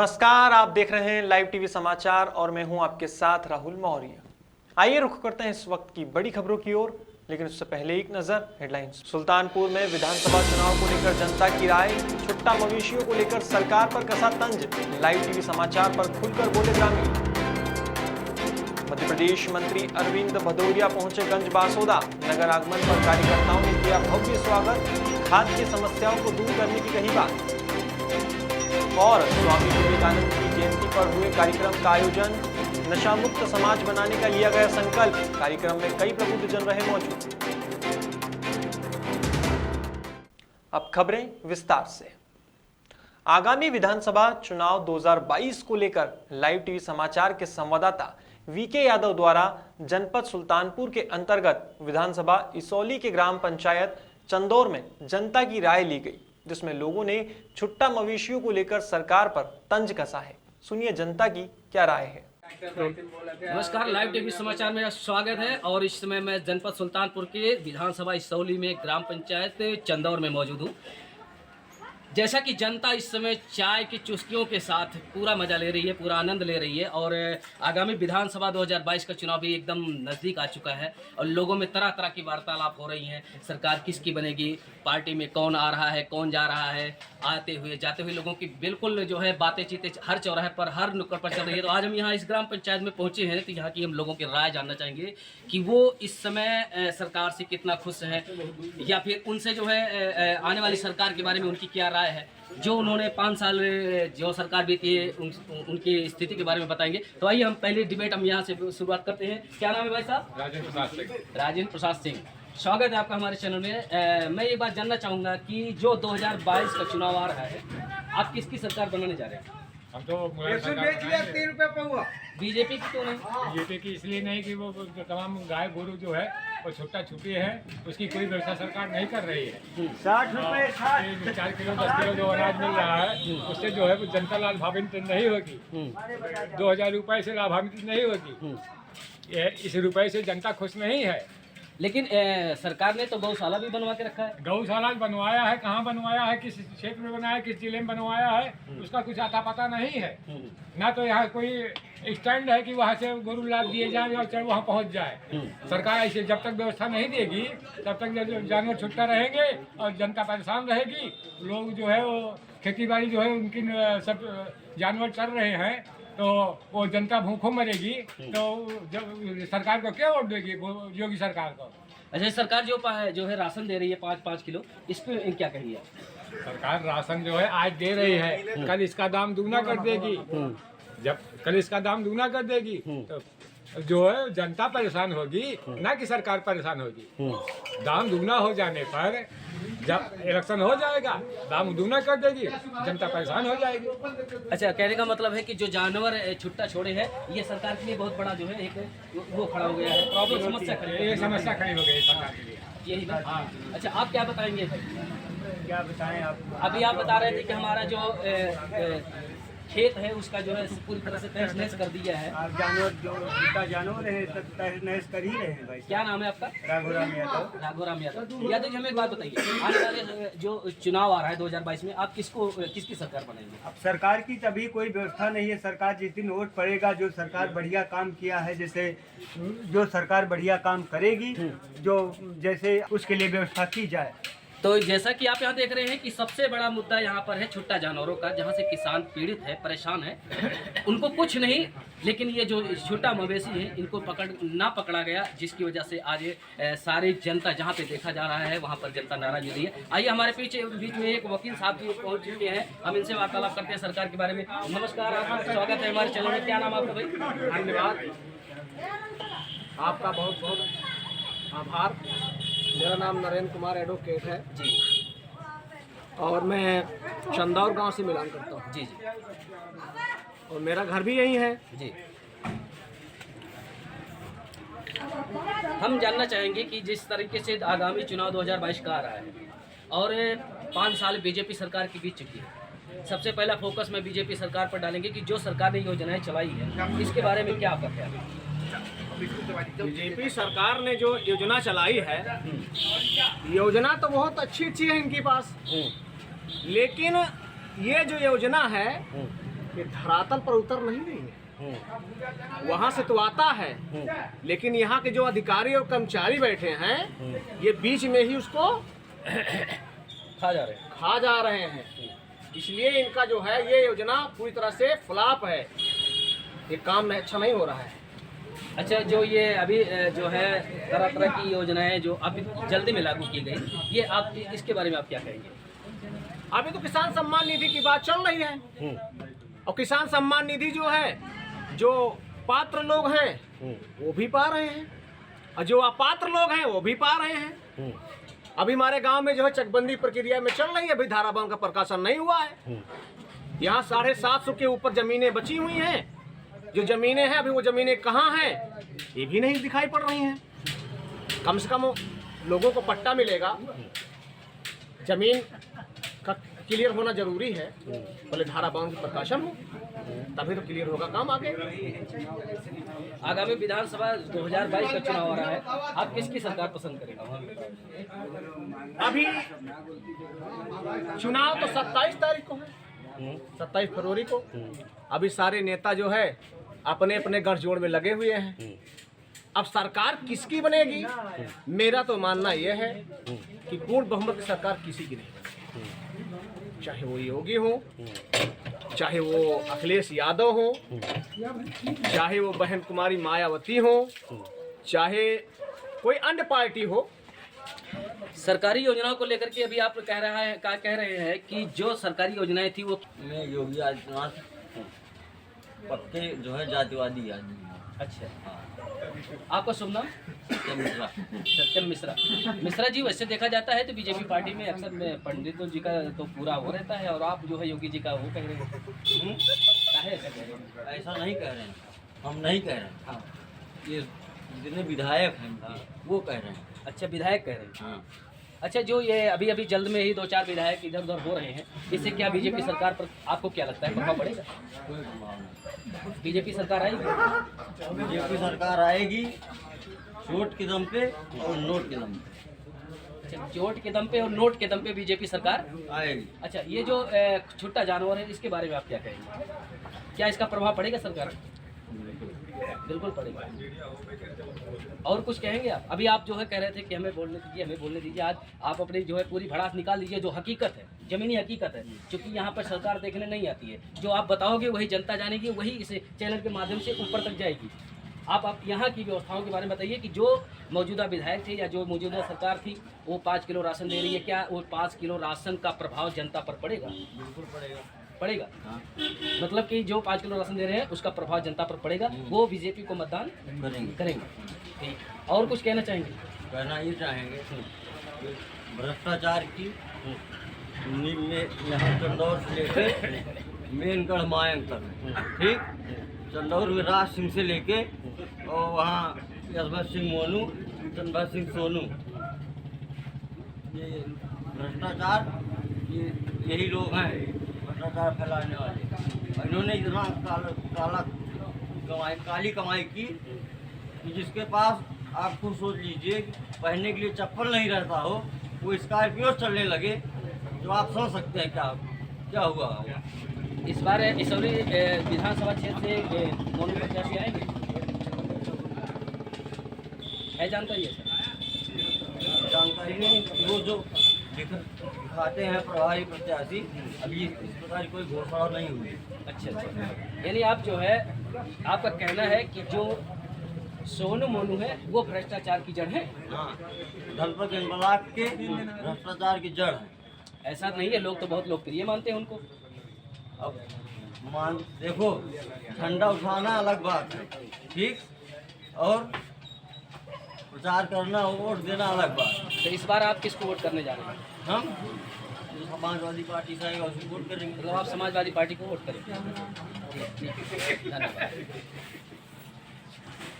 नमस्कार, आप देख रहे हैं लाइव टीवी समाचार और मैं हूं आपके साथ राहुल मौर्य। आइए रुख करते हैं इस वक्त की बड़ी खबरों की ओर, लेकिन उससे पहले एक नजर हेडलाइंस। सुल्तानपुर में विधानसभा चुनाव को लेकर जनता की राय, छुट्टा मवेशियों को लेकर सरकार पर कसा तंज। लाइव टीवी समाचार पर खुलकर बोले ग्रामीण। मध्य प्रदेश मंत्री अरविंद भदौरिया पहुंचे गंज बासोदा। नगर आगमन पर कार्यकर्ताओं ने किया भव्य स्वागत। खाद्य की समस्याओं को दूर करने की कही बात। और स्वामी विवेकानंद की जयंती पर हुए कार्यक्रम का आयोजन। नशा मुक्त समाज बनाने का लिया गया संकल्प। कार्यक्रम में कई प्रबुद्धजन रहे मौजूद। अब खबरें विस्तार से। आगामी विधानसभा चुनाव 2022 को लेकर लाइव टीवी समाचार के संवाददाता वीके यादव द्वारा जनपद सुल्तानपुर के अंतर्गत विधानसभा इसौली के ग्राम पंचायत चंदौर में जनता की राय ली गई, जिसमें लोगों ने छुट्टा मवेशियों को लेकर सरकार पर तंज कसा है। सुनिए जनता की क्या राय है। नमस्कार, लाइव टीवी समाचार में स्वागत है। और इस समय मैं जनपद सुल्तानपुर के विधानसभा इसौली में ग्राम पंचायत चंदौर में मौजूद हूँ। जैसा कि जनता इस समय चाय की चुस्कियों के साथ पूरा मजा ले रही है, पूरा आनंद ले रही है। और आगामी विधानसभा 2022 का चुनाव भी एकदम नज़दीक आ चुका है और लोगों में तरह तरह की वार्तालाप हो रही हैं। सरकार किसकी बनेगी, पार्टी में कौन आ रहा है, कौन जा रहा है। आते हुए जाते हुए लोगों की बिल्कुल जो है बातें चीतें हर चौराहे पर, हर नुक्कड़ पर चल रही है। तो आज हम यहाँ इस ग्राम पंचायत में पहुँचे हैं, तो यहाँ की हम लोगों की राय जानना चाहेंगे कि वो इस समय सरकार से कितना खुश हैं, या फिर उनसे जो है आने वाली सरकार के बारे में उनकी क्या राय है। जो उन्होंने 5 साल जो सरकार बीती है उनकी स्थिति के बारे में बताएंगे। तो आइए हम पहले डिबेट हम यहाँ से शुरुआत करते हैं। क्या नाम है भाई साहब? राजेंद्र प्रसाद सिंह। स्वागत है आपका हमारे चैनल में। मैं एक बात जानना चाहूँगा कि जो 2022 का चुनाव आ रहा है, आप किसकी सरकार बनाने जा रहे हैं? हम तो बीजेपी की क्यों नहीं? बीजेपी की इसलिए नहीं कि वो तमाम गाय गोरू जो है वो छुट्टा छुट्टी है, उसकी कोई व्यवस्था सरकार नहीं कर रही है। 60 रुपए 4 किलो 10 किलो जो अनाज मिल रहा है उससे जो है वो जनता लाभान्वित नहीं होगी। 2000 रुपए से लाभान्वित नहीं होगी। इस रुपए से जनता खुश नहीं है। लेकिन सरकार ने तो गौशाला भी बनवा के रखा है। गौशाला बनवाया है, कहाँ बनवाया है, किस क्षेत्र में बनाया है, किस जिले में बनवाया है, उसका कुछ आता पता नहीं है। ना तो यहाँ कोई स्टैंड है कि वहाँ से गोरू लाद दिए जाए और चल वहाँ पहुँच जाए। सरकार ऐसे जब तक व्यवस्था नहीं देगी तब तक जानवर छुट्टा रहेंगे और जनता परेशान रहेगी। लोग जो है वो खेती बाड़ी जो है उनकी सब जानवर चल रहे हैं, तो वो जनता भूखों मरेगी। तो जब सरकार को क्या वोट देगी, योगी सरकार को? अच्छा, सरकार जो है राशन दे रही है 5-5 किलो, इस पे क्या कहिए? सरकार राशन जो है आज दे रही है, कल इसका दाम दुगना कर देगी। जब कल इसका दाम दुगना कर देगी तो जो है जनता परेशान होगी, ना कि सरकार परेशान होगी। दाम दुगना हो जाने पर जब इलेक्शन हो जाएगा दाम दुगना कर देगी, जनता परेशान हो जाएगी। अच्छा, कहने का मतलब है कि जो जानवर छुट्टा छोड़े हैं, ये सरकार के लिए बहुत बड़ा जो है एक वो खड़ा हो गया है, प्रॉब्लम, समस्या खड़ी हो गई सरकार के लिए। यही बात। अच्छा, आप क्या बताएंगे? क्या बताएं आप? अभी आप बता रहे थे कि हमारा जो खेत है उसका जो है पूरी तरह से तहस नहस कर दिया है। आप जानवर जो जितना जानवर है सब तहस नहस कर ही रहे हैं भाई। क्या नाम है आपका? राघोराम यादव। राघोराम यादव। यादव जी, हमें एक बात बताइए, आने वाले जो चुनाव आ रहा है 2022 में, आप किसकी सरकार बनाएंगे? अब सरकार की तभी कोई व्यवस्था नहीं है। सरकार जिस दिन वोट पड़ेगा, जो सरकार बढ़िया काम किया है, जैसे जो सरकार बढ़िया काम करेगी, जो जैसे उसके लिए व्यवस्था की जाए। तो जैसा कि आप यहाँ देख रहे हैं कि सबसे बड़ा मुद्दा यहाँ पर है छुट्टा जानवरों का, जहाँ से किसान पीड़ित है, परेशान है। उनको कुछ नहीं, लेकिन ये जो छुट्टा मवेशी है इनको पकड़ा गया, जिसकी वजह से आज सारी जनता जहाँ पे देखा जा रहा है वहाँ पर जनता नाराज हो रही है। आइए, हमारे बीच में एक वकील साहब भी पहुँच चुके हैं, हम इनसे वार्तालाप करते हैं सरकार के बारे में। नमस्कार, आपका स्वागत है हमारे चैनल में। क्या नाम आपका भाई? धन्यवाद, आपका बहुत बहुत आभार। मेरा नाम नरेंद्र कुमार एडवोकेट है जी, और मैं चंदौर गांव से मिलान करता हूँ। जी जी, और मेरा घर भी यहीं है जी। हम जानना चाहेंगे कि जिस तरीके से आगामी चुनाव 2022 का आ रहा है और 5 साल बीजेपी सरकार की बीत चुकी है, सबसे पहला फोकस में बीजेपी सरकार पर डालेंगे कि जो सरकार ने योजनाएं चलाई है, इसके बारे में क्या आपका ख्याल है? बीजेपी सरकार ने जो योजना चलाई है, योजना तो बहुत अच्छी अच्छी है इनके पास, लेकिन ये जो योजना है ये धरातल पर उतर नहीं रही है। वहाँ से तो आता है, लेकिन यहाँ के जो अधिकारी और कर्मचारी बैठे हैं ये बीच में ही उसको खा जा रहे हैं। इसलिए इनका जो है ये योजना पूरी तरह से फ्लॉप है, ये काम अच्छा नहीं हो रहा है। अच्छा, जो ये अभी जो है तरह तरह की योजनाएं जो अभी जल्दी में लागू की गई, ये आप इसके बारे में आप क्या कहेंगे? अभी तो किसान सम्मान निधि की बात चल रही है, और किसान सम्मान निधि जो है जो पात्र लोग हैं वो भी पा रहे हैं, और जो अपात्र लोग हैं वो भी पा रहे हैं। अभी हमारे गांव में जो है चकबंदी प्रक्रिया में चल रही है, अभी धारावाहिक का प्रकाशन नहीं हुआ है। यहाँ 750 के ऊपर जमीनें बची हुई हैं। जो जमीनें हैं अभी वो जमीनें कहाँ हैं ये भी नहीं दिखाई पड़ रही हैं। कम से कम लोगों को पट्टा मिलेगा, जमीन का क्लियर होना जरूरी है, पहले धारावाहिक की प्रकाशन हो तभी तो क्लियर होगा काम आगे। आगामी विधानसभा 2022 का चुनाव हो रहा है, आप किसकी सरकार पसंद करेंगे? अभी चुनाव तो 27 तारीख को है, 27 फरवरी को। अभी सारे नेता जो है अपने अपने गठजोड़ में लगे हुए हैं। अब सरकार किसकी बनेगी, मेरा तो मानना यह है कि पूर्ण बहुमत की सरकार किसी की नहीं, चाहे वो योगी हो, चाहे वो अखिलेश यादव हो, चाहे वो बहन कुमारी मायावती हो, चाहे कोई अन्य पार्टी हो। सरकारी योजनाओं को लेकर के अभी आप कह रहे हैं कि जो सरकारी योजनाएं थी वो में योगी आदित्यनाथ पक्के जो है जातिवादी आदमी है। अच्छा, आपका शुभ नाम? मिश्रा। सत्यम मिश्रा। मिश्रा जी, वैसे देखा जाता है तो बीजेपी पार्टी में अक्सर में पंडितों जी का तो पूरा हो रहता है, और आप जो है योगी जी का वो कह रहे हो, काहे ऐसा कह रहे हो? ऐसा नहीं कह रहे हैं, हम नहीं कह रहे हैं। हाँ, ये जितने विधायक हैं वो कह रहे हैं। अच्छा, विधायक कह रहे हैं। हाँ, अच्छा, जो ये अभी अभी जल्द में ही 2-4 विधायक इधर उधर हो रहे हैं, इससे क्या बीजेपी सरकार पर आपको क्या लगता है प्रभाव पड़ेगा? कोई संभावना बीजेपी सरकार आएगी? नहीं। बीजेपी सरकार आएगी चोट के दम पे और नोट के दम पे। अच्छा, चोट के दम पे और नोट के दम पे बीजेपी सरकार आएगी। अच्छा, ये जो छुट्टा जानवर है इसके बारे में आप क्या कहेंगे? क्या इसका प्रभाव पड़ेगा सरकार? बिल्कुल पड़ेगा। और कुछ कहेंगे आप? अभी आप जो है कह रहे थे कि हमें बोलने दीजिए। आज आप अपनी जो है पूरी भड़ास निकाल दीजिए, जो हकीकत है, जमीनी हकीकत है, क्योंकि यहाँ पर सरकार देखने नहीं आती है। जो आप बताओगे वही जनता जानेगी, वही इस चैनल के माध्यम से ऊपर तक जाएगी। आप यहाँ की व्यवस्थाओं के बारे में बताइए कि जो मौजूदा विधायक थे या जो मौजूदा सरकार थी वो 5 किलो राशन दे रही है, क्या वो 5 किलो राशन का प्रभाव जनता पर पड़ेगा? बिल्कुल पड़ेगा। हाँ, मतलब कि जो 5 किलो राशन दे रहे हैं उसका प्रभाव जनता पर पड़ेगा, वो बीजेपी को मतदान करेंगे। ठीक, और कुछ कहना चाहेंगे? कहना ये चाहेंगे कि भ्रष्टाचार की नींव में यहाँ चंदौर से लेके मेनगढ़ मायंग तक, ठीक, चंदौर में राज सिंह से लेके और वहाँ यशवंत सिंह मोनू, चंद्र सिंह सोनू, ये भ्रष्टाचार यही लोग हैं भ्रष्टाचार फैलाने वाले। और इन्होंने इतना काली कमाई की कि जिसके पास आप खुद सोच लीजिए पहनने के लिए चप्पल नहीं रहता हो, वो स्कॉर्पियो चलने लगे, तो आप समझ सकते हैं क्या हुआ होगा। इस बार इसौली विधानसभा क्षेत्र से मोनू प्रत्याशी आएंगे, है जानकारी है सर? जानकारी नहीं, वो जो दिखाते हैं प्रभारी प्रत्याशी, अभी इस प्रकार की कोई घोषणा नहीं हुई। अच्छा, यानी आप जो है आपका कहना है कि जो सोनू मोनू है वो भ्रष्टाचार की जड़ है? हाँ, दलपत ब्लॉक के भ्रष्टाचार की जड़ है। ऐसा नहीं है, लोग तो बहुत लोकप्रिय मानते हैं उनको। अब देखो, ठंडा उठाना अलग बात है, ठीक, और प्रचार करना, वोट देना अलग बात। तो इस बार आप किसको वोट करने जा रहे हैं? हम समाजवादी पार्टी से आएगा उसको वोट करेंगे। मतलब आप समाजवादी पार्टी को वोट करेंगे? ठीक, धन्यवाद।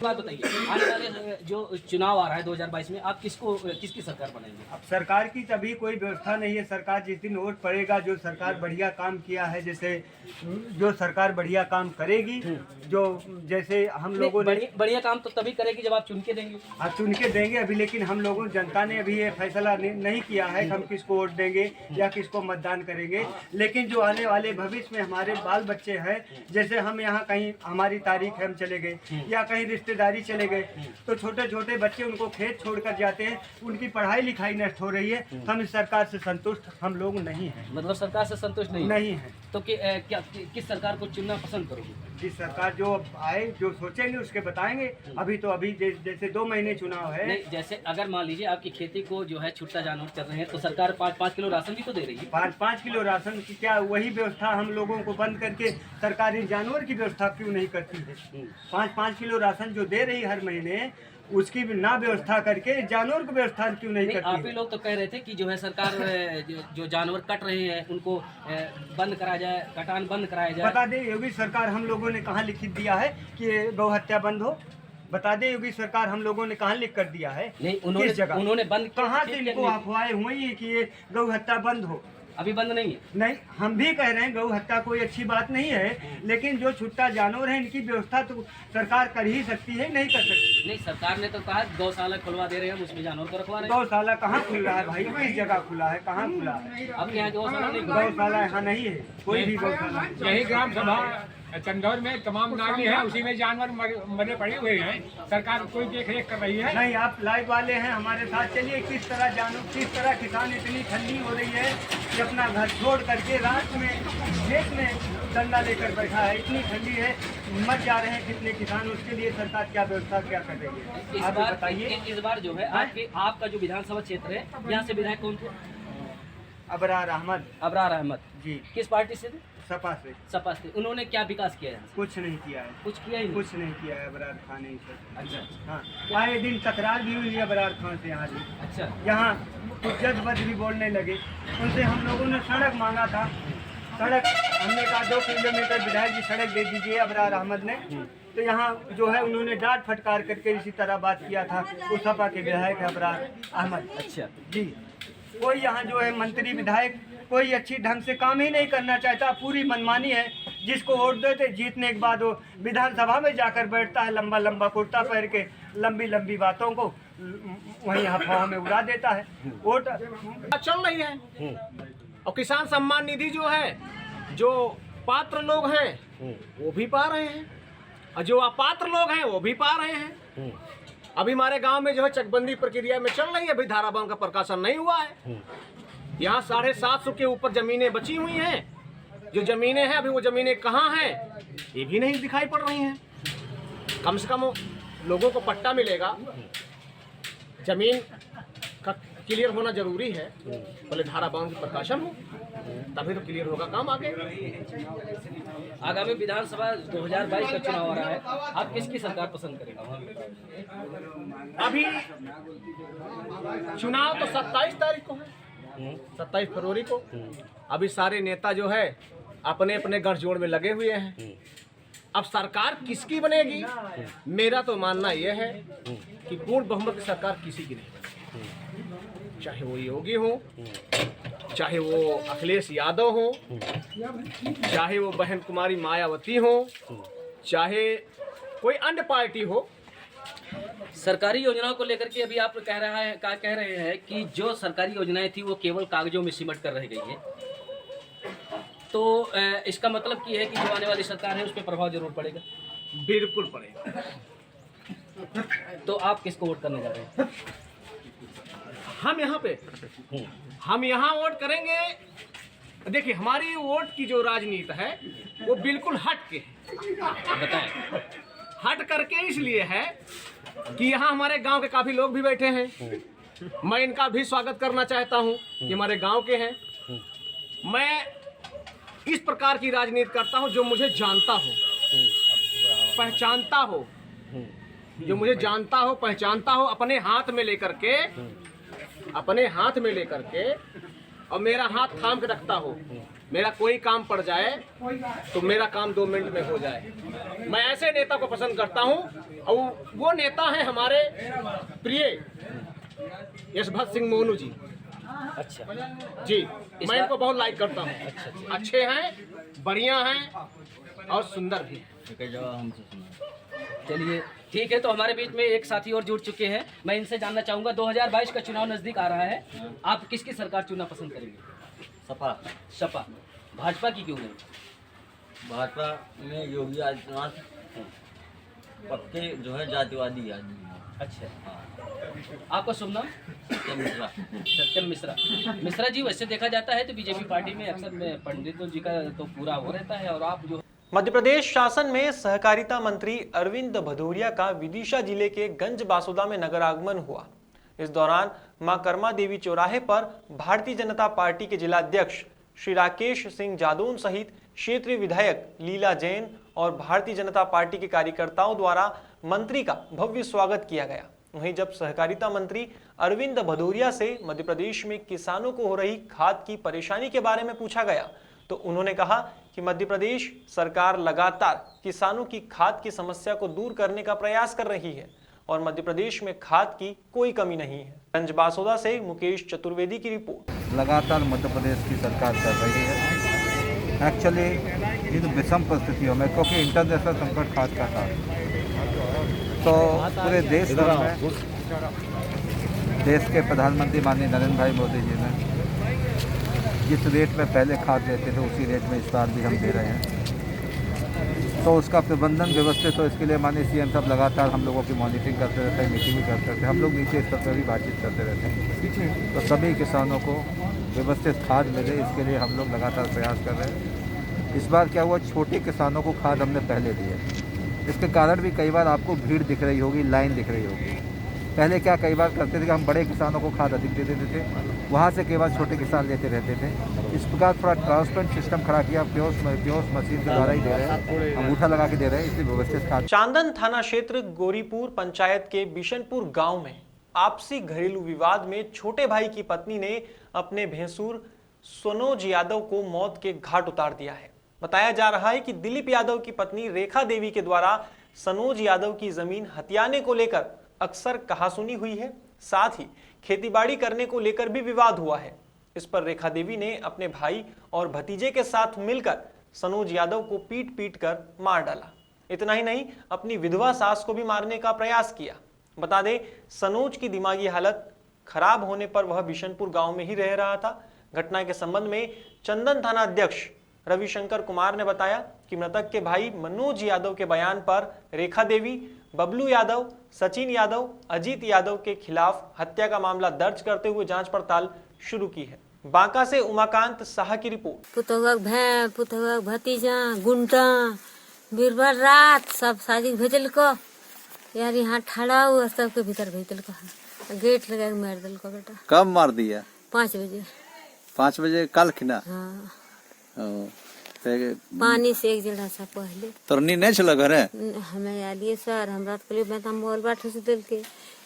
बात बताइए, आने वाले जो चुनाव आ रहा है 2022 में, आप किसकी सरकार बनाएंगे? अब सरकार की तभी कोई व्यवस्था नहीं है। सरकार जिस दिन वोट पड़ेगा, जो सरकार बढ़िया काम किया है, जैसे जो सरकार बढ़िया काम करेगी, जो जैसे हम लोगों ने बढ़िया काम तो तभी करेगी जब आप चुन के देंगे। आप चुन के देंगे अभी, लेकिन हम लोगों जनता ने अभी ये फैसला नहीं किया है कि हम किसको वोट देंगे या किसको मतदान करेंगे। लेकिन जो आने वाले भविष्य में हमारे बाल बच्चे हैं, जैसे हम यहाँ कहीं हमारी तारीख है, हम चले गए या कहीं रिश्तेदारी चले गए, तो छोटे छोटे बच्चे उनको खेत छोड़कर जाते हैं, उनकी पढ़ाई लिखाई नष्ट हो रही है। हम इस सरकार से संतुष्ट हम लोग नहीं हैं। मतलब सरकार से संतुष्ट नहीं है। तो किस सरकार को चुनना पसंद करोगे? जिस सरकार जो आए, जो सोचेंगे उसके बताएंगे। अभी जैसे 2 महीने चुनाव है। नहीं, जैसे अगर मान लीजिए आपकी खेती को जो है छुट्टा जानवर कर रहे हैं, तो सरकार 5-5 किलो राशन भी तो दे रही है। 5-5 किलो राशन की क्या वही व्यवस्था हम लोगों को बंद करके सरकार इन जानवर की व्यवस्था क्यों नहीं करती है? 5-5 किलो राशन जो दे रही हर महीने, उसकी भी ना व्यवस्था करके जानवर की व्यवस्था क्यों नहीं करती? आप ही लोग तो कह रहे थे कि जो है सरकार जो जानवर कट रहे हैं उनको बंद कराया जाए, कटान बंद कराया जाए। बता दे योगी सरकार हम लोगों ने कहाँ लिखित दिया है कि गौ हत्या बंद हो? बता दे योगी सरकार हम लोगों ने कहाँ लिख कर दिया है? नहीं, किस जगह उन्होंने बंद कहाँ से इनको अफवाहें हुई है कि ये गौ हत्या बंद हो? अभी बंद नहीं है। नहीं, हम भी कह रहे हैं गौ हत्या कोई अच्छी बात नहीं है, लेकिन जो छुट्टा जानवर है इनकी व्यवस्था तो सरकार कर ही सकती है, नहीं कर सकती। नहीं, सरकार ने तो कहा गौशाला खुलवा दे रहे हैं, उसमें जानवर को रखवा रहे हैं। गौशाला कहाँ खुल रहा है भाई? किस जगह खुला है? कहाँ खुला है? अब यहाँ गौशाला नहीं, गौशाला यहाँ नहीं है, कोई भी गौशाला। यही ग्राम सभा चंदौर में तमाम नाली है, उसी में जानवर मरे पड़े हुए हैं। सरकार कोई देख रेख कर रही है नहीं। आप लाइव वाले हैं हमारे साथ, चलिए किस तरह किसान इतनी ठंडी हो रही है कि अपना घर छोड़ करके रात में खेत में डंडा लेकर बैठा है। इतनी ठंडी है, मर जा रहे हैं कितने किसान। उसके लिए सरकार क्या व्यवस्था क्या कर रही है? आप बताइए। इस बार जो है आपका जो विधानसभा क्षेत्र है, यहाँ से विधायक कौन थे? अबरार अहमद जी। किस पार्टी से थे? सपा से। उन्होंने क्या विकास किया है? कुछ नहीं किया है। कुछ किया ही नहीं? कुछ नहीं किया है अबरार खान ने। अच्छा। हाँ, आए दिन तकरार भी हुई है अबरार खान से यहाँ भी। अच्छा। यहाँ कुछ जज्बत भी बोलने लगे। उनसे हम लोगों ने सड़क मांगा था। सड़क हमने कहा 2 किलोमीटर विधायक जी सड़क दे दीजिए अबरार अहमद ने। तो यहाँ जो है उन्होंने डांट फटकार करके इसी तरह बात किया था। वो सपा के विधायक है अबरार अहमद। अच्छा जी। कोई यहाँ जो है मंत्री विधायक कोई अच्छी ढंग से काम ही नहीं करना चाहता, पूरी मनमानी है। जिसको वोट देते जीतने के बाद वो विधानसभा में जाकर बैठता है, लंबा लंबा कुर्ता पहन के, लंबी लंबी बातों को वहीं अफवाह में उड़ा देता है। वोट चल रही है। और किसान सम्मान निधि जो है, जो पात्र लोग हैं वो भी पा रहे हैं, और जो अपात्र लोग हैं वो भी पा रहे हैं। अभी हमारे गांव में जो है चकबंदी प्रक्रिया में चल रही है, अभी धारावाहिक का प्रकाशन नहीं हुआ है। यहाँ 750 के ऊपर जमीनें बची हुई हैं। जो जमीनें हैं अभी वो जमीनें कहाँ हैं ये भी नहीं दिखाई पड़ रही हैं। कम से कम लोगों को पट्टा मिलेगा, जमीन का क्लियर होना जरूरी है। पहले धारावाहिक की प्रकाशन हो तभी तो क्लियर होगा काम आगे। आगामी विधानसभा 2022 का चुनाव आ रहा है, आप किसकी सरकार पसंद करेंगे? अभी चुनाव तो 27 तारीख को है, 27 फरवरी को। अभी सारे नेता जो है अपने अपने गठजोड़ में लगे हुए हैं। अब सरकार किसकी बनेगी? मेरा तो मानना यह है कि पूर्ण बहुमत की सरकार किसी की नहीं, चाहे वो योगी हो, चाहे वो अखिलेश यादव हो, चाहे वो बहन कुमारी मायावती हो, चाहे कोई अन्य पार्टी हो। सरकारी योजनाओं को लेकर के अभी आप कह रहे हैं कि जो सरकारी योजनाएं थी वो केवल कागजों में सिमट कर रह गई है, तो इसका मतलब ये है कि जो आने वाली सरकार है उस पर प्रभाव जरूर पड़ेगा। बिल्कुल पड़ेगा। तो आप किसको वोट करने जा रहे हैं? हम यहाँ वोट करेंगे। देखिए हमारी वोट की जो राजनीति है वो बिल्कुल हट के है। बताएं। हट करके इसलिए है कि यहाँ हमारे गांव के काफी लोग भी बैठे हैं। मैं इनका भी स्वागत करना चाहता हूँ कि हमारे गांव के हैं। मैं इस प्रकार की राजनीति करता हूँ जो मुझे जानता हो, पहचानता हो, जो मुझे जानता हो, पहचानता हो, अपने हाथ में लेकर के और मेरा हाथ थाम के रखता हो मेरा कोई काम पड़ जाए तो मेरा काम 2 मिनट में हो जाए। मैं ऐसे नेता को पसंद करता हूँ और वो नेता हैं हमारे प्रिय यशवंत सिंह मोनू जी। अच्छा जी, मैं इनको बहुत लाइक करता हूँ। अच्छे हैं, बढ़िया हैं और सुंदर भी हैं। चलिए ठीक है, तो हमारे बीच में एक साथी और जुड़ चुके हैं। मैं इनसे जानना चाहूँगा 2022 का चुनाव नज़दीक आ रहा है, आप किसकी सरकार चुनना पसंद करेंगे? सपा सपा। भाजपा की क्यों नहीं? भाजपा में योगी आदित्यनाथ पक्के जो है जातिवादी आदमी हैं। अच्छा, आपका शुभ नाम? सत्यम मिश्रा। सत्यम मिश्रा। मिश्रा जी, वैसे देखा जाता है तो बीजेपी पार्टी में अक्सर में पंडितों जी का तो पूरा हो रहता है, और आप जो मध्य प्रदेश शासन में सहकारिता मंत्री अरविंद भदौरिया का विदिशा जिले के गंज बासुदा में नगर आगमन हुआ। इस दौरान मां कर्मा देवी चौराहे पर भारतीय जनता पार्टी के जिलाध्यक्ष श्री राकेश सिंह जादौन सहित क्षेत्रीय विधायक लीला जैन और भारतीय जनता पार्टी के कार्यकर्ताओं द्वारा मंत्री का भव्य स्वागत किया गया। वहीं जब सहकारिता मंत्री अरविंद भदौरिया से मध्य प्रदेश में किसानों को हो रही खाद की परेशानी के बारे में पूछा गया तो उन्होंने कहा कि मध्य प्रदेश सरकार लगातार किसानों की खाद की समस्या को दूर करने का प्रयास कर रही है और मध्य प्रदेश में खाद की कोई कमी नहीं है। गंज बासोदा से मुकेश चतुर्वेदी की रिपोर्ट। लगातार मध्य प्रदेश की सरकार कर रही है। एक्चुअली इन विषम परिस्थितियों में, क्योंकि इंटरनेशनल संकट खाद का था, तो पूरे देश भर में देश के प्रधानमंत्री माननीय नरेंद्र भाई मोदी जी ने जिस रेट में पहले खाद देते थे उसी रेट में इस बार भी हम दे रहे हैं। तो उसका प्रबंधन व्यवस्थित हो, इसके लिए माननीय सीएम साहब लगातार हम लोगों की मॉनिटरिंग करते रहते हैं, मीटिंग भी करते रहते हैं। हम लोग नीचे स्तर पर भी बातचीत करते रहते हैं। तो सभी किसानों को व्यवस्थित खाद मिले, इसके लिए हम लोग लगातार प्रयास कर रहे हैं। इस बार क्या हुआ, छोटे किसानों को खाद हमने पहले दी है। इसके कारण भी कई बार आपको भीड़ दिख रही होगी, लाइन दिख रही होगी। पहले क्या कई बार करते थे कि हम बड़े किसानों को खाद अधिक दे देते थे, वहाँ से कई बार छोटे किसान लेते रहते थे। इस प्रकार थोड़ा ट्रांसपेरेंट सिस्टम खड़ा किया, प्योस मशीन के द्वारा ही दे रहे हैं, अंगूठा लगा के दे रहे हैं, इसलिए व्यवस्थित खाद। चांदन थाना क्षेत्र गोरीपुर पंचायत के बिशनपुर गांव में आपसी घरेलू विवाद में छोटे भाई की पत्नी ने अपने भैंसुर सनोज यादव को मौत के घाट उतार दिया है। बताया जा रहा है कि दिलीप यादव की पत्नी रेखा देवी के द्वारा सनोज यादव की जमीन हथियाने को लेकर अक्सर कहासुनी हुई है, साथ ही खेतीबाड़ी करने को लेकर भी विवाद हुआ है। इस पर रेखा देवी ने अपने भाई और भतीजे के साथ मिलकर सनोज यादव को पीट पीट कर मार डाला। इतना ही नहीं, अपनी विधवा सास को भी मारने का प्रयास किया। बता दें, सनोज की दिमागी हालत खराब होने पर वह बिशनपुर गांव में ही रह रहा था। घटना के संबंध में चंदन थाना अध्यक्ष रविशंकर कुमार ने बताया कि मृतक के भाई मनोज यादव के बयान पर रेखा देवी, बबलू यादव, सचिन यादव, अजीत यादव के खिलाफ हत्या का मामला दर्ज करते हुए जांच पड़ताल शुरू की है। बांका से उमाकांत साहा की रिपोर्ट। पुतौहक भतीजा गुंटा बीरबल रात सब साजिश भेजल को यार, यहाँ ठड़ा हुआ सबके भीतर भेजल को, गेट लगा के मार दिल को बेटा। कब मार दिया? 5 बजे। 5 बजे कल खिना? हाँ, पानी से 1 जड़ा सा पहले तोरनी नहीं चला घरे? हमें आलिए सर, हम रात को मैं तम बोल बैठे से दिल के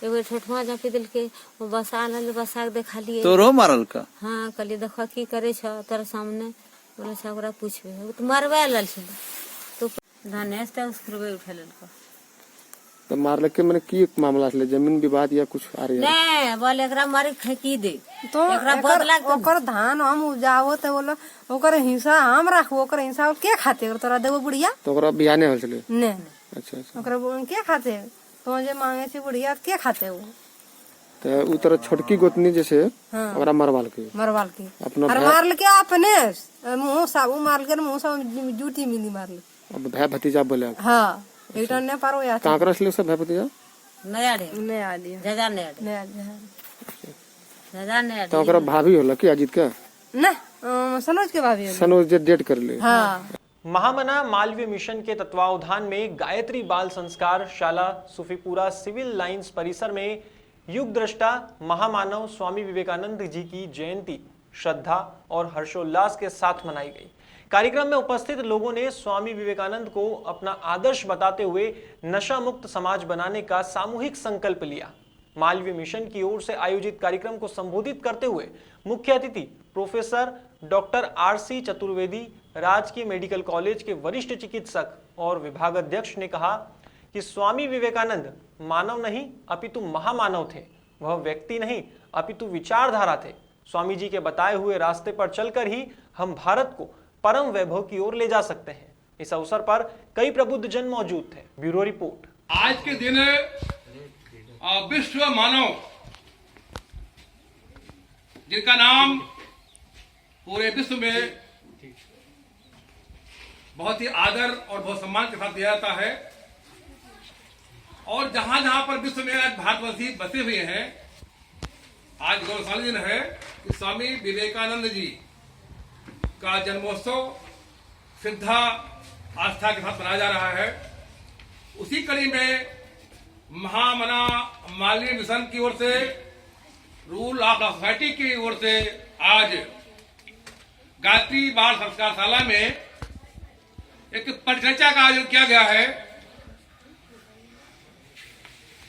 एगो ठठवा जापी दिल के वो बसा ले, बसा के देखा लिए तो रो मारल का? हाँ, कहलिए देखो की करे छ तोरा सामने, बोले छ ओकरा पूछबे तो मारवा लल छ तो धनेश त उसको उठा लेल को तो मारले के मैंने की मामला छले, जमीन विवाद या कुछ आ रही है? नहीं, बोले एकरा मारी फेंकी दे तो ओकर धान हम उपजाओ तो बोलो ओकर हिस्सा हम रखो, ओकर हिस्सा के खाते तोरा देबो बुढ़िया? तो ओकरा बियाने होल छले? नहीं। अच्छा अच्छा। ओकरा के खाते तो जे मांगे छी बुढ़िया के खाते वो? तो उ तरह छोटकी गोतनी जैसे ओकरा मरवाल के अपना मारल के अपने मुंह सब मारल के मुंह सब जूठी मिली मारल। अब भाई भतीजा बोले? हां, एटा ने पारो या कांकरा से सब भाई भतीजा नया आली जजा ने तो ओकरा भाभी होला कि अजीत का? ना, सनोज के भाभी। सनोज जे डेट कर ले। हां। महामना मालवीय मिशन के तत्वावधान में गायत्री बाल संस्कार शाला सुफीपुरा सिविल लाइंस परिसर में युग दृष्टा महामानव स्वामी विवेकानंद जी की जयंती श्रद्धा और हर्षोल्लास के साथ मनाई गई। कार्यक्रम में उपस्थित लोगों ने स्वामी विवेकानंद को अपना आदर्श बताते हुए नशा मुक्त समाज बनाने का सामूहिक संकल्प लिया। मालवीय मिशन की ओर से आयोजित कार्यक्रम को संबोधित करते हुए मुख्य अतिथि प्रोफेसर डॉक्टर RC चतुर्वेदी, राजकीय मेडिकल कॉलेज के वरिष्ठ चिकित्सक और विभागाध्यक्ष ने कहा कि स्वामी विवेकानंद मानव नहीं अपितु महामानव थे। वह व्यक्ति नहीं अपितु विचारधारा थे। स्वामी जी के बताए हुए रास्ते पर चलकर ही हम भारत को परम वैभव की ओर ले जा सकते हैं। इस अवसर पर कई प्रबुद्ध जन मौजूद थे। Bureau report. आज के दिन विश्व मानव, जिनका नाम पूरे विश्व में बहुत ही आदर और बहुत सम्मान के साथ दिया जाता है, और जहां जहां पर विश्व में आज भारतवासी बसे हुए हैं, आज गौरवशाली दिन है कि स्वामी विवेकानंद जी का जन्मोत्सव श्रद्धा आस्था के साथ मनाया जा रहा है। उसी कड़ी में महामना मालिनी मिशन की ओर से, रूल ऑफ सोसाइटी की ओर से आज गायत्री बाल संस्कारशाला में एक परिचर्चा का आयोजन किया गया है।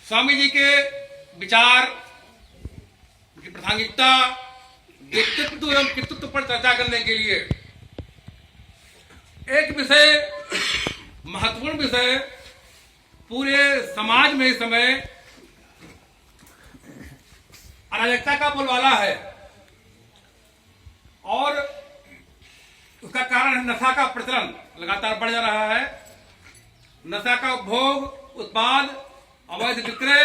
स्वामी जी के विचार, उनकी प्रासंगिकता, व्यक्तित्व एवं कृतित्व पर चर्चा करने के लिए एक विषय, महत्वपूर्ण विषय पूरे समाज में इस समय अराजकता का बोलबाला है, और उसका कारण है नशा का प्रचलन लगातार बढ़ जा रहा है। नशा का उपभोग, उत्पाद, अवैध विक्रय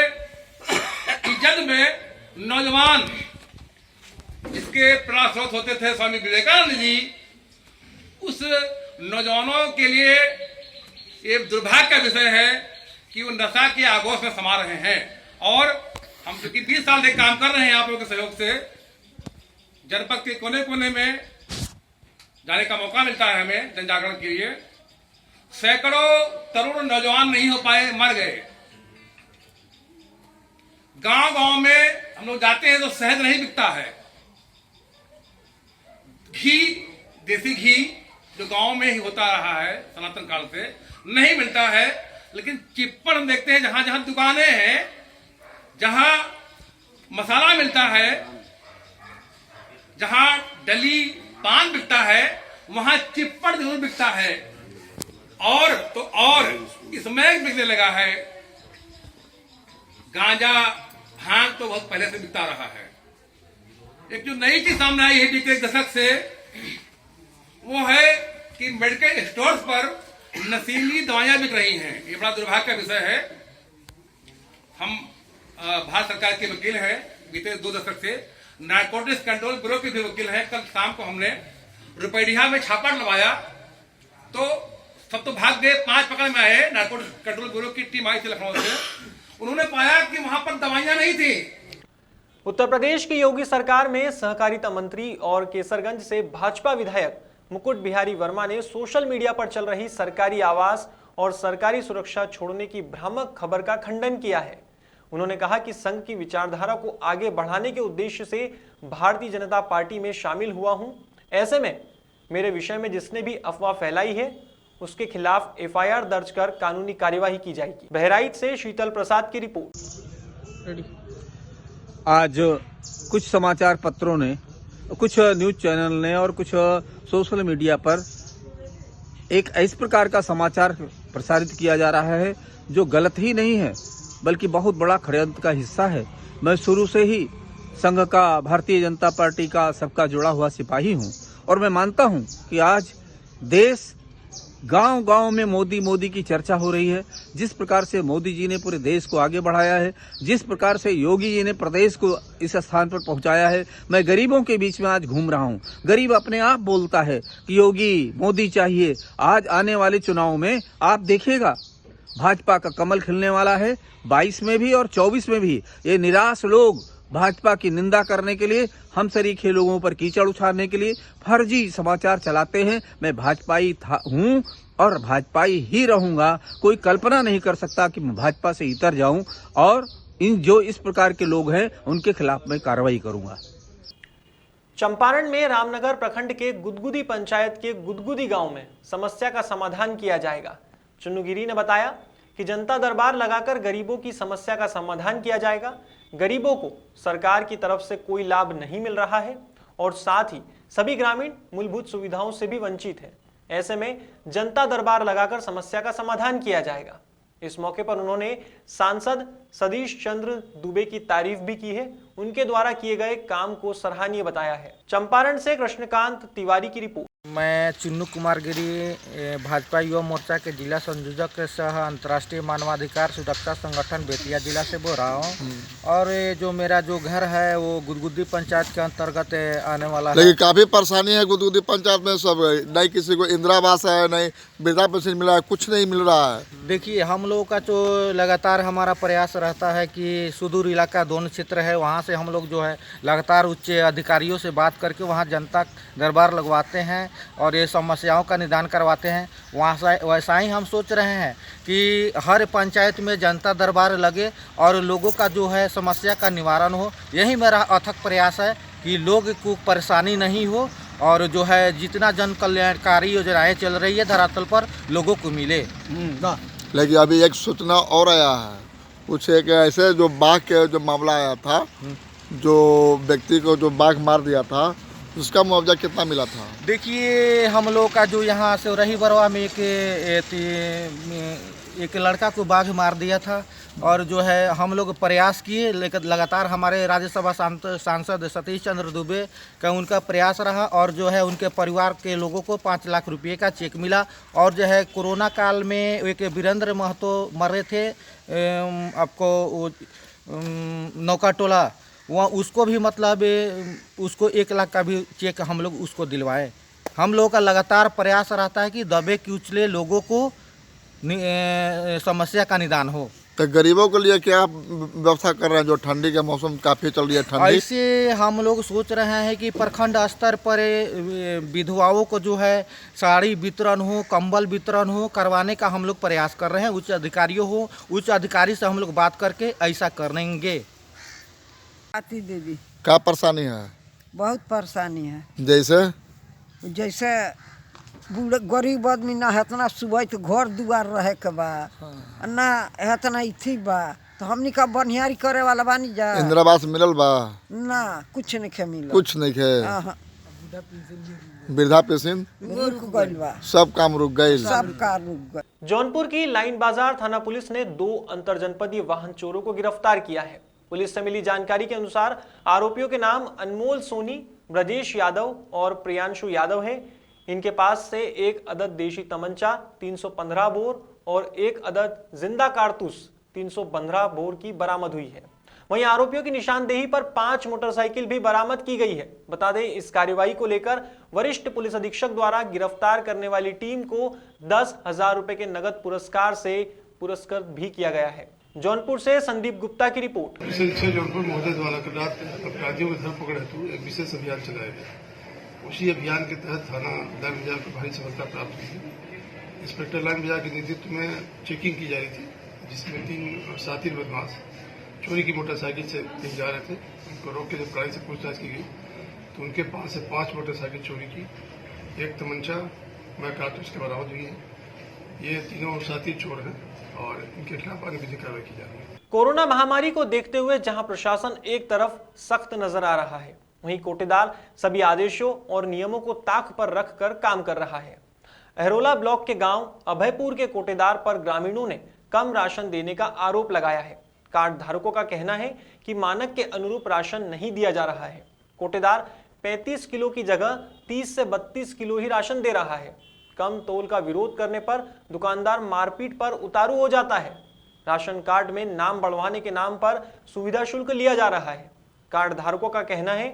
की जद में नौजवान, जिसके प्रेरणा स्रोत होते थे स्वामी विवेकानंद जी, उस नौजवानों के लिए ये दुर्भाग्य का विषय है कि वो नशा के आगोश में समा रहे हैं। और हम क्योंकि 20 साल से काम कर रहे हैं आप लोगों के सहयोग से, जनपद के कोने कोने में जाने का मौका मिलता है हमें जन जागरण के लिए। सैकड़ों तरुण नौजवान नहीं हो पाए, मर गए। गांव गांव में हम लोग जाते हैं तो शहद नहीं बिकता है, घी, देसी घी जो गांव में ही होता रहा है सनातन काल से, नहीं मिलता है। लेकिन चिप्पड़ हम देखते हैं जहां जहां दुकानें हैं, जहां मसाला मिलता है, जहां डली पान बिकता है, वहां चिप्पड़ जरूर बिकता है। और तो और इसमें बिकने लगा है गांजा, भांग तो बहुत पहले से बिकता रहा है। एक जो नई चीज सामने आई है बीते एक दशक से, वो है कि मेडिकल स्टोर्स पर नशीली दवाइयां बिक रही हैं। ये बड़ा दुर्भाग्य का विषय है। हम भारत सरकार के वकील हैं, बीते 2 दशक से नारकोटिक्स कंट्रोल ब्यूरो के भी वकील हैं। कल शाम को हमने रुपैडिया में छापा डलवाया तो सब तो भाग गए, 5 पकड़ में आए। नारकोटिक्स कंट्रोल ब्यूरो की टीम आई थी लखनऊ से, उन्होंने पाया कि वहां पर दवाइयां नहीं थी। उत्तर प्रदेश की योगी सरकार में सहकारिता मंत्री और केसरगंज से भाजपा विधायक मुकुट बिहारी वर्मा ने सोशल मीडिया पर चल रही सरकारी आवास और सरकारी सुरक्षा छोड़ने की भ्रामक खबर का खंडन किया है। उन्होंने कहा कि संघ की विचारधारा को आगे बढ़ाने के उद्देश्य से भारतीय जनता पार्टी में शामिल हुआ हूं। ऐसे में मेरे विषय में जिसने भी अफवाह फैलाई है उसके खिलाफ FIR दर्ज कर कानूनी कार्यवाही की जाएगी। बहराइच से शीतल प्रसाद की रिपोर्ट। आज कुछ समाचार पत्रों ने, कुछ न्यूज चैनल ने और कुछ सोशल मीडिया पर एक इस प्रकार का समाचार प्रसारित किया जा रहा है जो गलत ही नहीं है बल्कि बहुत बड़ा षड्यंत्र का हिस्सा है। मैं शुरू से ही संघ का, भारतीय जनता पार्टी का सबका जुड़ा हुआ सिपाही हूं और मैं मानता हूं कि आज देश गांव गांव में मोदी की चर्चा हो रही है। जिस प्रकार से मोदी जी ने पूरे देश को आगे बढ़ाया है, जिस प्रकार से योगी जी ने प्रदेश को इस स्थान पर पहुंचाया है, मैं गरीबों के बीच में आज घूम रहा हूं। गरीब अपने आप बोलता है कि योगी, मोदी चाहिए। आज आने वाले चुनाव में आप देखिएगा भाजपा का कमल खिलने वाला है, 22 में भी और 24 में भी। ये निराश लोग भाजपा की निंदा करने के लिए, हम सरीखे लोगों पर कीचड़ उछालने के लिए फर्जी समाचार चलाते हैं। मैं भाजपाई हूं और भाजपाई ही रहूंगा। कोई कल्पना नहीं कर सकता कि मैं भाजपा से इतर जाऊं, और इन जो इस प्रकार के लोग हैं उनके खिलाफ मैं कार्रवाई करूंगा। चंपारण में रामनगर प्रखंड के गुदगुदी पंचायत के गुदगुदी गांव में समस्या का समाधान किया जाएगा। चुन्नू गिरी ने बताया कि जनता दरबार लगाकर गरीबों की समस्या का समाधान किया जाएगा। गरीबों को सरकार की तरफ से कोई लाभ नहीं मिल रहा है और साथ ही सभी ग्रामीण मूलभूत सुविधाओं से भी वंचित हैं। ऐसे में जनता दरबार लगाकर समस्या का समाधान किया जाएगा। इस मौके पर उन्होंने सांसद सतीश चंद्र दुबे की तारीफ भी की है। उनके द्वारा किए गए काम को सराहनीय बताया है। चंपारण से कृष्णकांत तिवारी की रिपोर्ट। मैं चुन्नू कुमार गिरी भाजपा युवा मोर्चा के जिला संयोजक सह अंतर्राष्ट्रीय मानवाधिकार सुरक्षा संगठन बेतिया जिला से बोल रहा हूँ। और जो मेरा जो घर है वो गुदगुदी पंचायत के अंतर्गत आने वाला है। लेकिन काफी परेशानी है गुदगुदी पंचायत में। सब नहीं किसी को इंदिरा आवास है, नहीं वृद्धा पेंशन मिला है, कुछ नहीं मिल रहा है। देखिए हम लोगों का जो लगातार हमारा प्रयास रहता है कि सुदूर इलाका दोनों क्षेत्र है, वहाँ से हम लोग जो है लगातार उच्च अधिकारियों से बात करके वहाँ जनता दरबार लगवाते हैं और ये समस्याओं का निदान करवाते हैं। वहाँ वैसा ही हम सोच रहे हैं कि हर पंचायत में जनता दरबार लगे और लोगों का जो है समस्या का निवारण हो। यही मेरा अथक प्रयास है कि लोग को परेशानी नहीं हो और जो है जितना जन कल्याणकारी योजनाएं चल रही है धरातल पर लोगों को मिले। लेकिन अभी एक सूचना और आया है, कुछ एक ऐसे जो बाघ के जो मामला आया था, जो व्यक्ति को जो बाघ मार दिया था, उसका मुआवजा कितना मिला था? देखिए हम लोग का जो यहाँ से रही बरवा में एक लड़का को बाघ मार दिया था और जो है हम लोग प्रयास किए, लेकिन लगातार हमारे राज्यसभा सांसद सतीश चंद्र दुबे का उनका प्रयास रहा और जो है उनके परिवार के लोगों को 5 लाख रुपए का चेक मिला। और जो है कोरोना काल में एक वीरेंद्र महतो मरे थे, आपको नौका टोला, वहाँ उसको भी मतलब उसको 1 लाख का भी चेक हम लोग उसको दिलवाए। हम लोगों का लगातार प्रयास रहता है कि दबे कुचले लोगों को समस्या का निदान हो। तो गरीबों के लिए क्या व्यवस्था कर रहे हैं? जो ठंडी का मौसम काफ़ी चल रही है, ठंडी ऐसे हम लोग सोच रहे हैं कि प्रखंड स्तर पर विधवाओं को जो है साड़ी वितरण हो, कंबल वितरण हो करवाने का हम लोग प्रयास कर रहे हैं। उच्च अधिकारियों हो, उच्च अधिकारी से हम लोग बात करके ऐसा करेंगे। आती दीदी क्या परेशानी है? बहुत परेशानी है। जैसे बूढ़े गरीब आदमी ना इतना सुबह तो घर दुआर रहे के बा, ना इतना इथी बा, तो हमनी का बनियारी करे वाला बानी जा। इंदिरा आवास मिलल बा? ना कुछ नहीं खे मिला, कुछ नहीं खे। वृद्धा पेंशन रुक गइल बा, सब काम रुक गए, सब काम रुक गए। जौनपुर की लाइन बाजार थाना पुलिस ने 2 अंतरजनपदीय वाहन चोरों को गिरफ्तार किया है। पुलिस से मिली जानकारी के अनुसार आरोपियों के नाम अनमोल सोनी, ब्रजेश यादव और प्रियांशु यादव है। इनके पास से 1 अदद देशी तमंचा 315 बोर और 1 अदद जिंदा कारतूस 315 बोर की बरामद हुई है। वहीं आरोपियों की निशानदेही पर 5 मोटरसाइकिल भी बरामद की गई है। बता दें, इस कार्रवाई को लेकर वरिष्ठ पुलिस अधीक्षक द्वारा गिरफ्तार करने वाली टीम को 10,000 रुपए के नगद पुरस्कार से पुरस्कृत भी किया गया है। जौनपुर से संदीप गुप्ता की रिपोर्ट। जौनपुर महोदय द्वारा कल रात अपराधियों को धरपकड़ हेतु एक विशेष अभियान चलाया गया। उसी अभियान के तहत थाना लाइन बाजार को भारी सफलता प्राप्त हुई है। इंस्पेक्टर लाइन बाजार के नेतृत्व में चेकिंग की जा रही थी, जिसमें 3 साथी बदमाश चोरी की मोटरसाइकिल से कहीं जा रहे थे। उनको रोक के जब कड़ाई से पूछताछ की गई तो उनके पास से 5 मोटरसाइकिल चोरी की, 1 तमंचा में कारतूस के बरामद हुई है। ये तीनों साथी चोर हैं और इनके खिलाफ अन्य विधिक कार्रवाई की जा रही है। कोरोना महामारी को देखते हुए जहां प्रशासन एक तरफ सख्त नजर आ रहा है, वहीं कोटेदार सभी आदेशों और नियमों को ताक पर रखकर काम कर रहा है। अहरोला ब्लॉक के गांव अभयपुर के कोटेदार पर ग्रामीणों ने कम राशन देने का आरोप लगाया है। कार्ड धारकों का कहना है कि मानक के अनुरूप राशन नहीं दिया जा रहा है। कोटेदार 35 किलो की जगह 30 से 32 किलो ही राशन दे रहा है। कम तोल का विरोध करने पर दुकानदार मारपीट पर उतारू हो जाता है। राशन कार्ड में नाम बढ़वाने के नाम पर सुविधा शुल्क लिया जा रहा है। कार्ड धारकों का कहना है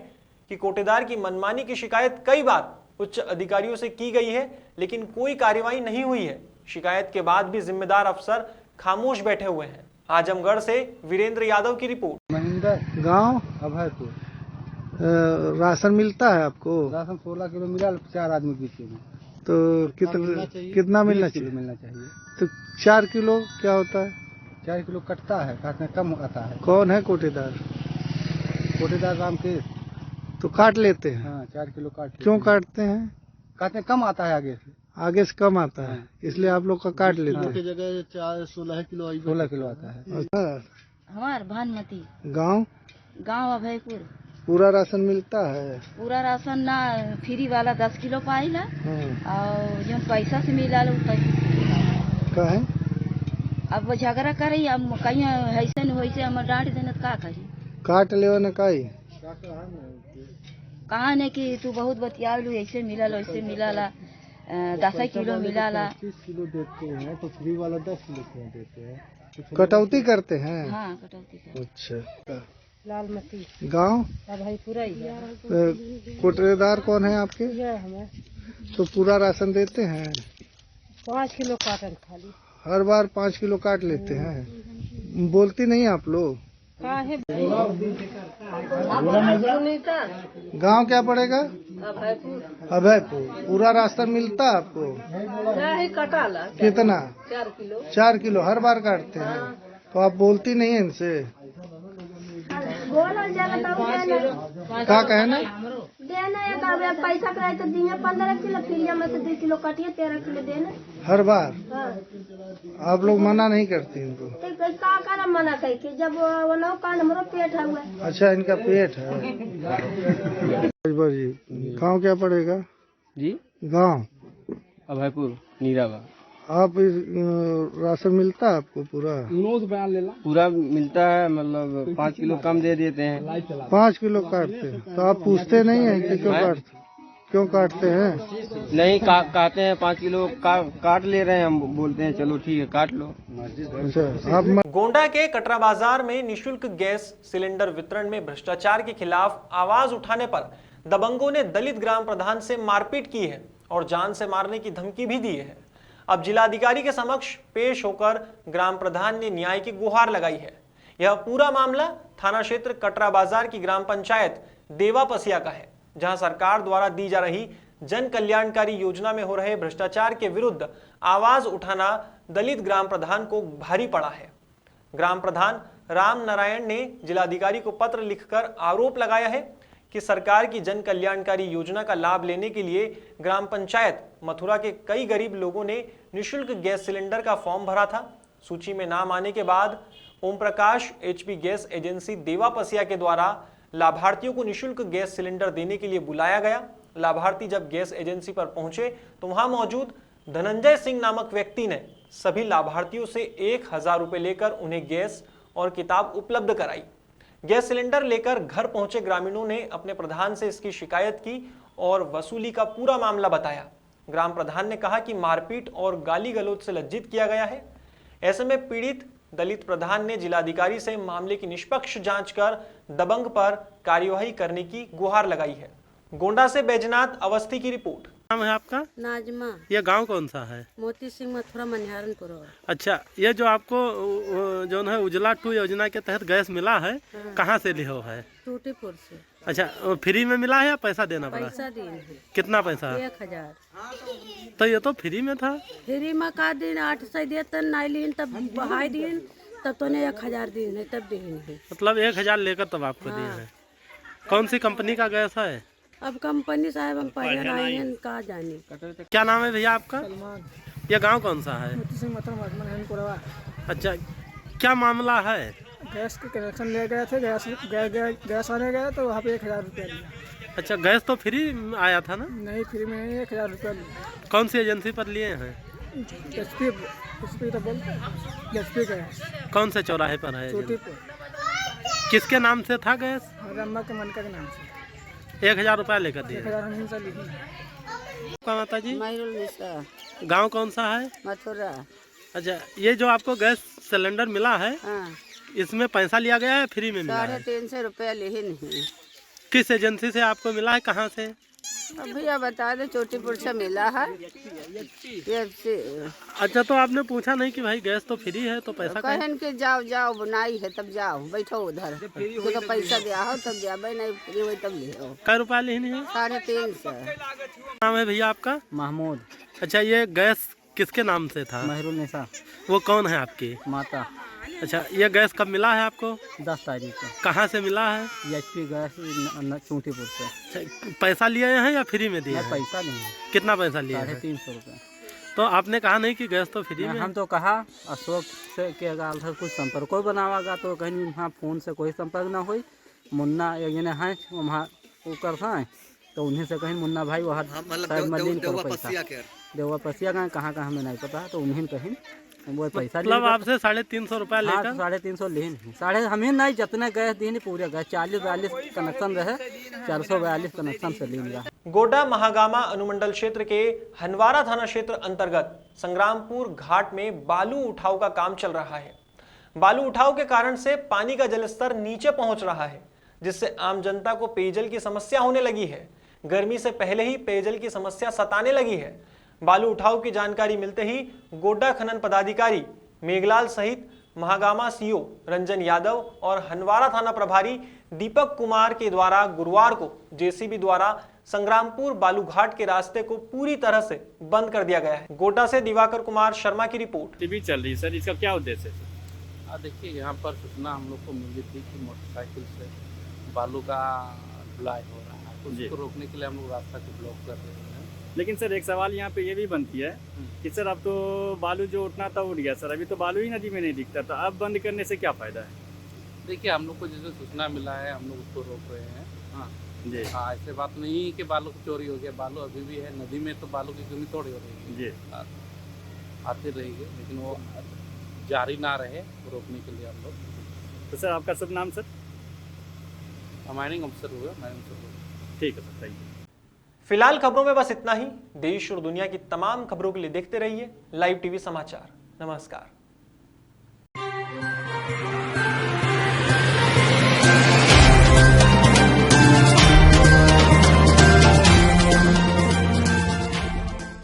कि कोटेदार की मनमानी की शिकायत कई बार उच्च अधिकारियों से की गई है, लेकिन कोई कार्रवाई नहीं हुई है। शिकायत के बाद भी जिम्मेदार अफसर खामोश बैठे हुए हैं। आजमगढ़ से वीरेंद्र यादव की रिपोर्ट। महिंद्रा गांव अभयपुर। राशन मिलता है आपको? राशन 16 किलो मिला 4 आदमी पीछे में। तो कितना मिलना चाहिए? तो 4 किलो क्या होता है? 4 किलो कटता है, काटने कम आता है। कौन है कोटेदार? कोटेदार रामकेश। तो काट लेते हैं? हाँ, 4 किलो काट। क्यों काटते हैं? काटने कम आता है, आगे से कम आता है, इसलिए आप लोग का काट लेते हैं। जगह 16 किलो आता है। हमार भानुमती। गांव अभयपुर। पूरा राशन मिलता है? पूरा राशन ना, फ्री वाला 10 किलो पाइला और जो पैसा से मिला लो काहे? अब झगड़ा करी, अब कहीं ऐसे न वैसे हम डांट देना का करी? काट ले न काई कहा ने कि तू बहुत बतियालू, ऐसे मिला लो ऐसे मिला ला, 10 किलो मिला ला। 30 किलो देते हैं तो फ्री वाला 10 किलो क्यों देते हैं? कटौती करते हैं? हाँ कटौती करते। अच्छा। लाल मती गाँव भाई पूरा ही है। कोटरेदार कौन है आपके? हमें तो पूरा राशन देते हैं? 5 किलो काटन खाली। हर बार 5 किलो काट लेते हैं? बोलती नहीं आप लोग? गांव क्या पड़ेगा? अभयपुर। पूरा राशन मिलता आपको? कटाला कितना? 4 किलो। 4 किलो हर बार काटते हैं? तो आप बोलती नहीं है इनसे? क्या कहना? देना पैसा कराए तो दिए 15 किलो, फिर में से 2 किलो काटिए 13 किलो देना हर बार। आप लोग मना नहीं करती इनको? का कारण मना करके जब वो लोग का हमरो पेट है। अच्छा इनका पेट है। जी गाँव क्या पड़ेगा? जी गाँव अभयपुर नीरावा। आप राशन मिलता है आपको पूरा? पूरा मिलता है, मतलब 5 किलो कम दे देते हैं। 5 किलो काटते हैं तो आप पूछते नहीं है कि क्यों काटते हैं? नहीं कहते हैं 5 किलो काट ले रहे हैं, हम बोलते हैं चलो ठीक है काट लो। अच्छा आप गोंडा के कटरा बाजार में निशुल्क गैस सिलेंडर वितरण में भ्रष्टाचार के खिलाफ आवाज उठाने पर दबंगों ने दलित ग्राम प्रधान से मारपीट की है और जान से मारने की धमकी भी दी है। अब जिलाधिकारी के समक्ष पेश होकर ग्राम प्रधान ने न्याय की गुहार लगाई है। यह पूरा मामला थाना क्षेत्र कटरा बाजार की ग्राम पंचायत देवा पसिया का है, जहां सरकार द्वारा दी जा रही जन कल्याणकारी योजना में हो रहे भ्रष्टाचार के विरुद्ध आवाज उठाना दलित ग्राम प्रधान को भारी पड़ा है। ग्राम प्रधान राम नारायण ने जिलाधिकारी को पत्र लिखकर आरोप लगाया है कि सरकार की जन कल्याणकारी योजना का लाभ लेने के लिए ग्राम पंचायत मथुरा के कई गरीब लोगों ने निशुल्क गैस सिलेंडर का फॉर्म भरा था। सूची में नाम आने के बाद Om Prakash HP gas agency देवा पसिया के द्वारा लाभार्थियों को निशुल्क गैस सिलेंडर देने के लिए बुलाया गया। लाभार्थी जब गैस एजेंसी पर पहुंचे तो वहां मौजूद धनंजय सिंह नामक व्यक्ति ने सभी लाभार्थियों से 1000 रुपए लेकर उन्हें गैस और किताब उपलब्ध कराई। गैस सिलेंडर लेकर घर पहुंचे ग्रामीणों ने अपने प्रधान से इसकी शिकायत की और वसूली का पूरा मामला बताया। ग्राम प्रधान ने कहा कि मारपीट और गाली गलौज से लज्जित किया गया है। ऐसे में पीड़ित दलित प्रधान ने जिलाधिकारी से मामले की निष्पक्ष जांच कर दबंग पर कार्यवाही करने की गुहार लगाई है। गोंडा से बैजनाथ अवस्थी की रिपोर्ट। नाम है आपका? नाजमा। यह गांव कौन सा है? मोती सिंह मथुरा मनिहारनपुर। अच्छा, ये जो आपको जो है उजला 2 योजना के तहत गैस मिला है, कहाँ से लिया है? टूटीपुर से। अच्छा, फ्री में मिला है या पैसा देना पड़ा? पैसा दिए। कितना पैसा? 1000। तो ये तो फ्री में था। फ्री में का दिन 800 देते नाइलिन तब बहाई दिन तब तो ने 1000 दिन है तब दिन है। मतलब 1000 लेकर तब आपको दिए हैं। कौन सी कंपनी का गैस है? अब कंपनी साहब हम पहले आए हैं कहा जाने। क्या नाम है भैया आपका? ये गांव कौन सा है? अच्छा, क्या मामला है? गैस के कनेक्शन ले गए थे, गैस आने गए तो वहाँ पे 1000 रुपया लिया। अच्छा, गैस तो फ्री आया था ना? नहीं, फ्री में नहीं, 1000 रुपया लिया। कौन सी एजेंसी पर लिए हैं? एचपी तो बोलते एचपी गैस। कौन से चौराहे पर है? टूटीपुर। किसके नाम से था गैस? रम्मा के मनका के नाम से। 1000 रुपया लेकर दिए। 1000 माता जी? मिश्रा। गांव कौन सा है? मथुरा। अच्छा, ये जो आपको गैस सिलेंडर मिला है, इसमें पैसा लिया गया है फ्री में मिला है? 350 रुपया लिए नहीं। किस एजेंसी से आपको मिला है, कहाँ से? अब भैया बता दे, चोटीपुर से मिला है। अच्छा, तो आपने पूछा नहीं कि भाई गैस तो फ्री है तो पैसा कहन के जाओ बुनाई है तब जाओ बैठो उधर तो पैसा दिया हो तब जाबे, नहीं फ्री हुई तब ले। क्या रुपया लेनी है? 350। नाम है भैया आपका? महमूद। अच्छा, ये गैस किसके नाम से था? महरुन्निसा। वो कौन है आपकी? माता। अच्छा, ये गैस कब मिला है आपको? 10 तारीख को। कहाँ से मिला है? एचपी गैस चूंटीपुर से। अच्छा, पैसा लिए हैं या फ्री में दिया? पैसा नहीं। कितना पैसा लिया? 350 रुपये। तो आपने कहा नहीं कि गैस तो फ्री में? हम तो कहा अशोक से के कुछ संपर्क कोई बनावागा तो कहीं हाँ फोन से कोई संपर्क ना हुई, मुन्ना एक जने हैं वहाँ वो करता है तो उन्हीं से कहीं मुन्ना भाई वहाँ शायद मदीन करो पैसा देवा पसिया कहाँ कहाँ हमें नहीं पता है तो उन्हीं कहीं वो पैसा मतलब आपसे 350 रुपया लेकर 350 लेन साढ़े हमें नहीं जितने गए दिन पूरे गए 40-42 कनेक्शन रहे 442 कनेक्शन से लेंगे। गोड्डा महागामा अनुमंडल क्षेत्र के हनवारा थाना क्षेत्र अंतर्गत संग्रामपुर घाट में बालू उठाव का काम चल रहा है। बालू उठाव के कारण से पानी का जलस्तर नीचे पहुंच रहा है, जिससे आम जनता को पेयजल की समस्या होने लगी है। गर्मी से पहले ही पेयजल की समस्या सताने लगी है। बालू उठाव की जानकारी मिलते ही गोड्डा खनन पदाधिकारी मेघलाल सहित महागामा सीओ रंजन यादव और हनवारा थाना प्रभारी दीपक कुमार के द्वारा गुरुवार को जेसीबी द्वारा संग्रामपुर बालूघाट के रास्ते को पूरी तरह से बंद कर दिया गया है। गोड्डा से दिवाकर कुमार शर्मा की रिपोर्ट। टीवी चल रही सर, इसका क्या उद्देश्य है? देखिए यहाँ पर सूचना हम लोग को मिली थी कि मोटरसाइकिल से बालू का ढुलाई हो रहा है, उसको रोकने के लिए हम लोग रास्ता को ब्लॉक कर रहे हैं। लेकिन सर एक सवाल यहाँ पे ये भी बनती है कि सर अब तो बालू जो उठना था उठ गया सर, अभी तो बालू ही नदी में नहीं दिखता, तो अब बंद करने से क्या फायदा है? देखिए हम लोग को जैसे सूचना मिला है हम लोग उसको रोक रहे हैं। हाँ जी, हाँ ऐसे बात नहीं है कि बालू की चोरी हो गया, बालू अभी भी है नदी में, तो बालू की कमी थोड़ी हो रही है जी, आती रहेगी, लेकिन वो जारी ना रहे रोकने के लिए हम लोग। तो सर आपका शुभ नाम सर? माइनिंग अफसर हुआ, माइनिंग अफसर। ठीक है सर, थैंक यू। फिलहाल खबरों में बस इतना ही। देश और दुनिया की तमाम खबरों के लिए देखते रहिए लाइव टीवी समाचार। नमस्कार।